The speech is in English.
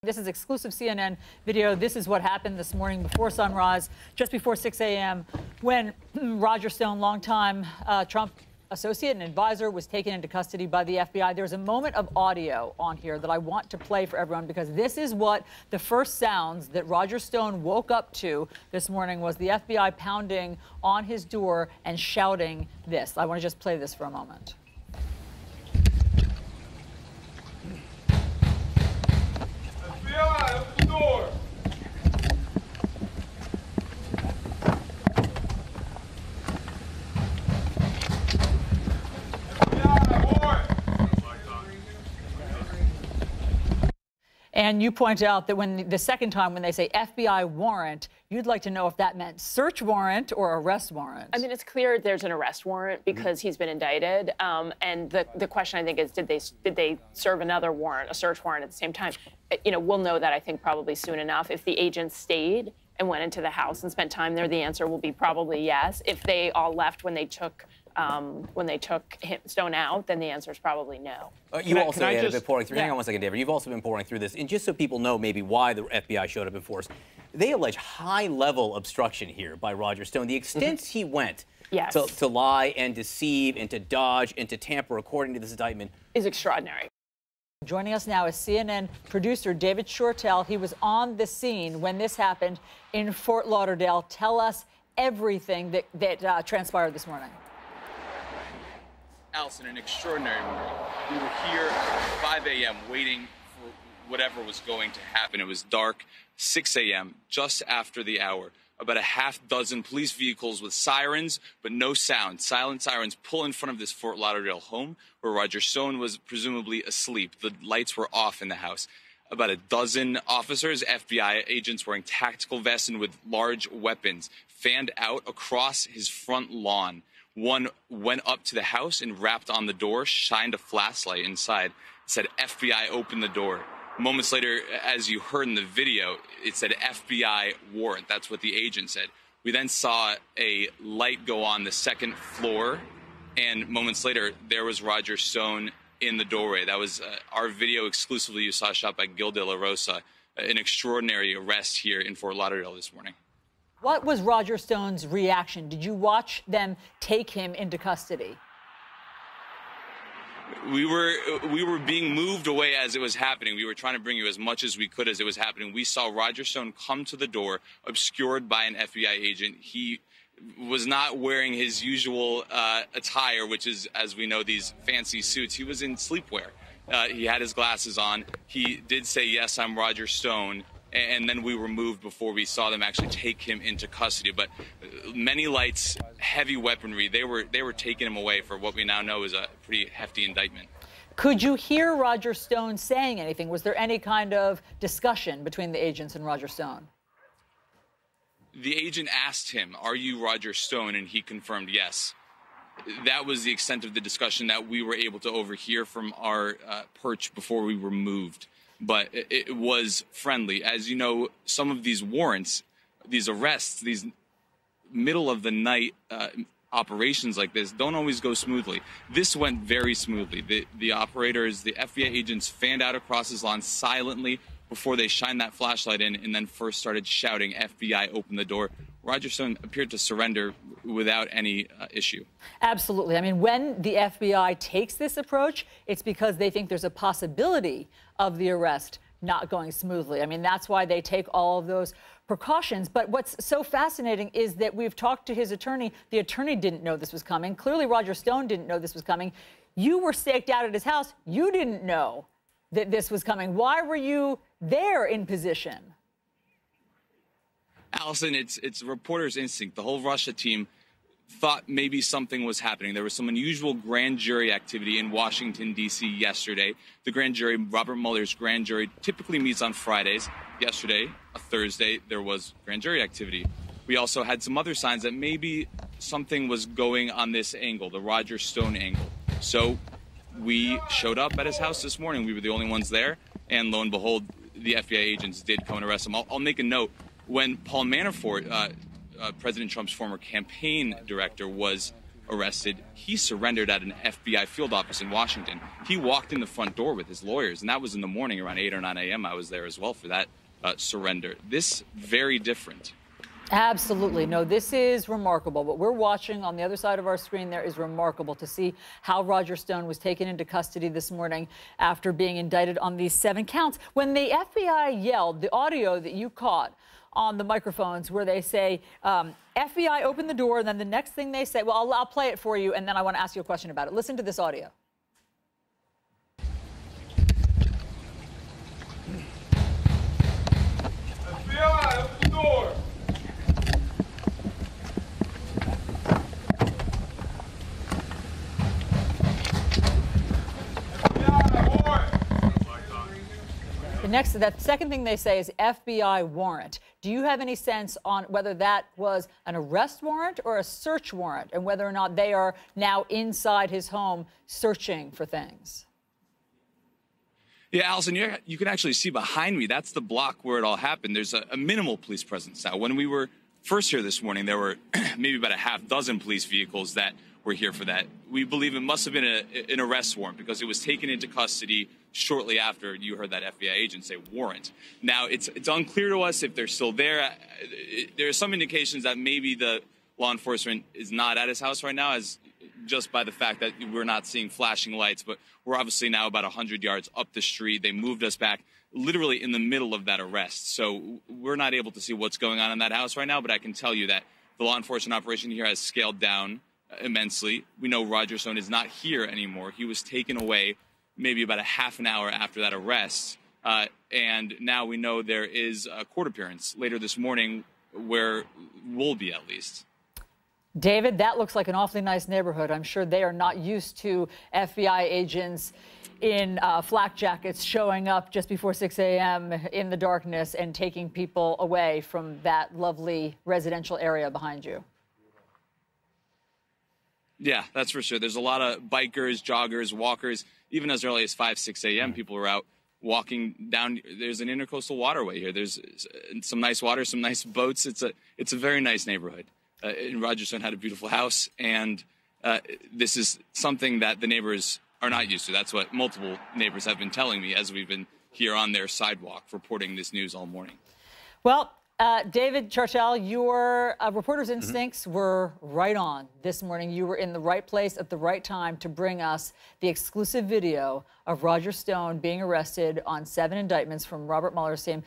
This is exclusive CNN video. This is what happened this morning before sunrise, just before 6 a.m., when Roger Stone, longtime Trump associate and advisor, was taken into custody by the FBI. There's a moment of audio on here that I want to play for everyone, because this is what the first sounds that Roger Stone woke up to this morning was the FBI pounding on his door and shouting this. I want to just play this for a moment. FBI, open the door. And you point out that when the second time when they say FBI warrant, you'd like to know if that meant search warrant or arrest warrant. I mean, it's clear there's an arrest warrant because he's been indicted. And the question, I think, is did they serve another warrant, a search warrant at the same time? You know, we'll know that, I think, probably soon enough. If the agents stayed and went into the house and spent time there, the answer will be probably yes. If they all left when they took Stone out, then the answer is probably no. You also have been pouring through. Hang on one second, David. You've also been pouring through this, and just so people know maybe why the FBI showed up in force, they allege high-level obstruction here by Roger Stone. The extent he went to lie and deceive and to dodge and to tamper, according to this indictment, is extraordinary. Joining us now is CNN producer David Shortell. He was on the scene when this happened in Fort Lauderdale. Tell us everything that transpired this morning. Allison, an extraordinary morning. We were here at 5 a.m. waiting for whatever was going to happen. It was dark, 6 a.m., just after the hour. About a half dozen police vehicles with sirens, but no sound. Silent sirens pull in front of this Fort Lauderdale home where Roger Stone was presumably asleep. The lights were off in the house. About a dozen officers, FBI agents wearing tactical vests and with large weapons, fanned out across his front lawn. One went up to the house and rapped on the door, shined a flashlight inside, said, FBI, open the door. Moments later, as you heard in the video, it said FBI warrant. That's what the agent said. We then saw a light go on the second floor, and moments later, there was Roger Stone in the doorway. That was our video exclusively you saw shot by Gil De La Rosa, an extraordinary arrest here in Fort Lauderdale this morning. What was Roger Stone's reaction? Did you watch them take him into custody? We were being moved away as it was happening. We were trying to bring you as much as we could as it was happening. We saw Roger Stone come to the door, obscured by an FBI agent. He was not wearing his usual attire, which is, as we know, these fancy suits. He was in sleepwear. He had his glasses on. He did say, yes, I'm Roger Stone. And then we were moved before we saw them actually take him into custody. But many lights, heavy weaponry, they were taking him away for what we now know is a pretty hefty indictment. Could you hear Roger Stone saying anything? Was there any kind of discussion between the agents and Roger Stone? The agent asked him, are you Roger Stone? And he confirmed yes. That was the extent of the discussion that we were able to overhear from our perch before we were moved. But it was friendly. As you know, some of these warrants, these arrests, these middle-of-the-night operations like this don't always go smoothly. This went very smoothly. The operators, the FBI agents fanned out across his lawn silently before they shined that flashlight in and then first started shouting, FBI, open the door. Roger Stone appeared to surrender without any issue. Absolutely. I mean, when the FBI takes this approach, it's because they think there's a possibility of the arrest not going smoothly. I mean, that's why they take all of those precautions. But what's so fascinating is that we've talked to his attorney. The attorney didn't know this was coming. Clearly, Roger Stone didn't know this was coming. You were staked out at his house. You didn't know that this was coming. Why were you there in position? Allison, it's a reporter's instinct. The whole Russia team thought maybe something was happening. There was some unusual grand jury activity in Washington, D.C. yesterday. The grand jury, Robert Mueller's grand jury, typically meets on Fridays. Yesterday, a Thursday, there was grand jury activity. We also had some other signs that maybe something was going on this angle, the Roger Stone angle. So we showed up at his house this morning. We were the only ones there. And lo and behold, the FBI agents did come and arrest him. I'll make a note. When Paul Manafort, President Trump's former campaign director, was arrested, he surrendered at an FBI field office in Washington. He walked in the front door with his lawyers, and that was in the morning around 8 or 9 a.m. I was there as well for that surrender. This very different. Absolutely. No, this is remarkable. What we're watching on the other side of our screen there is remarkable to see how Roger Stone was taken into custody this morning after being indicted on these 7 counts. When the FBI yelled, the audio that you caught on the microphones where they say, FBI, open the door, and then the next thing they say, well, I'll play it for you, and then I want to ask you a question about it. Listen to this audio. FBI, open the door. That second thing they say is FBI warrant. Do you have any sense on whether that was an arrest warrant or a search warrant, and whether or not they are now inside his home searching for things? Yeah, Allison, you can actually see behind me, that's the block where it all happened. There's a minimal police presence now. When we were first here this morning, there were maybe about a half dozen police vehicles that were here for that. We believe it must have been an arrest warrant because it was taken into custody shortly after you heard that FBI agent say warrant. Now, it's unclear to us if they're still there. There are some indications that maybe the law enforcement is not at his house right now, as just by the fact that we're not seeing flashing lights, but we're obviously now about 100 yards up the street. They moved us back literally in the middle of that arrest. So we're not able to see what's going on in that house right now, but I can tell you that the law enforcement operation here has scaled down immensely. We know Roger Stone is not here anymore. He was taken away maybe about a half an hour after that arrest. And now we know there is a court appearance later this morning where we'll be, at least. David, that looks like an awfully nice neighborhood. I'm sure they are not used to FBI agents in flak jackets showing up just before 6 a.m. in the darkness and taking people away from that lovely residential area behind you. Yeah, that's for sure. There's a lot of bikers, joggers, walkers. Even as early as 5, 6 a.m., people are out walking down. There's an intercoastal waterway here. There's some nice water, some nice boats. It's a very nice neighborhood. And Roger Stone had a beautiful house, and this is something that the neighbors are not used to. That's what multiple neighbors have been telling me as we've been here on their sidewalk reporting this news all morning. Well, David Churchill, your reporter's instincts were right on this morning. You were in the right place at the right time to bring us the exclusive video of Roger Stone being arrested on 7 indictments from Robert Mueller's team.